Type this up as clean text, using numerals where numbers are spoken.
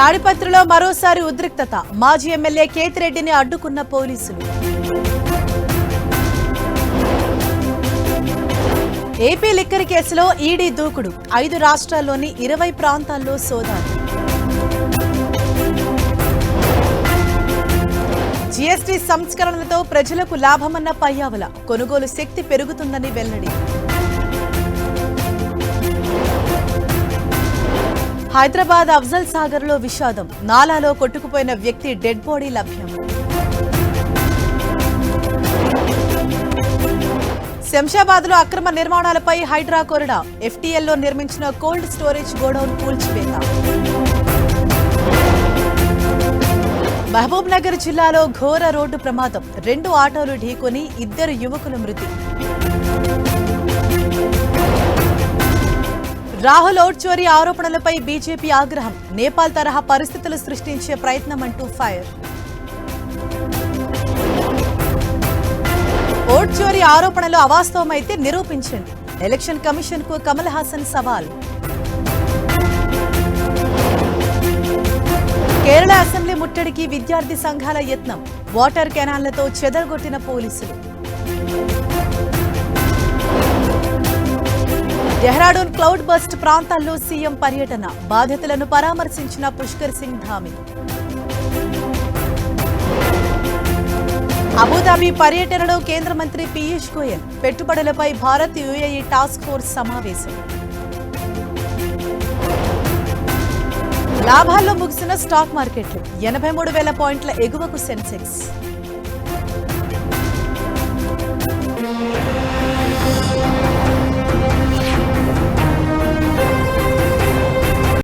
తాడిపత్రిలో మరోసారి ఉద్రిక్తత. మాజీ ఎమ్మెల్యే కేతిరెడ్డిని అడ్డుకున్న పోలీసులు. ఏపీ లిక్కర్ కేసులో ఈడీ దూకుడు. 5 రాష్ట్రాల్లోని 20 ప్రాంతాల్లో సోదాలు. జీఎస్టీ సంస్కరణలతో ప్రజలకు లాభమన్న పయ్యావుల. కొనుగోలు శక్తి పెరుగుతుందని వెల్లడి. హైదరాబాద్ అఫ్జల్ సాగర్ లో విషాదం. నాలాలో కొట్టుకుపోయిన వ్యక్తి డెడ్ బాడీ లభ్యం. శంషాబాద్ లో అక్రమ నిర్మాణాలపై హైడ్రా కొరడా. ఎఫ్టీఎల్లో నిర్మించిన కోల్డ్ స్టోరేజ్ గోడౌన్ కూల్చివేత. మహబూబ్ నగర్ జిల్లాలో ఘోర రోడ్డు ప్రమాదం. 2 ఆటోలు ఢీకొని 2 యువకులు మృతి. రాహుల్ ఓట్ చోరీ ఆరోపణలపై బీజేపీ ఆగ్రహం. నేపాల్ తరహా పరిస్థితులు సృష్టించే ప్రయత్నమంటూ ఫైర్. ఓట్ చోరీ ఆరోపణలు అవాస్తవమైతే నిరూపించండి. ఎలక్షన్ కమిషన్ కు కమల్ హాసన్ సవాల్. కేరళ అసెంబ్లీ ముట్టడికి విద్యార్థి సంఘాల యత్నం. వాటర్ కెనాన్లతో చెదరగొట్టిన పోలీసులు. డెహ్రాడూన్ క్లౌడ్ బస్ట్ ప్రాంతాల్లో సీఎం పర్యటన. బాధితులను పరామర్శించిన పుష్కర్ సింగ్ ధామి. అబుదాబి పర్యటనలో కేంద్ర మంత్రి పీయూష్ గోయల్. పెట్టుబడులపై భారత్ యుఏఈ టాస్క్ ఫోర్స్ సమావేశం. లాభాల్లో ముగిసిన స్టాక్ మార్కెట్లు. 83,000 పాయింట్ల ఎగువకు సెన్సెక్స్.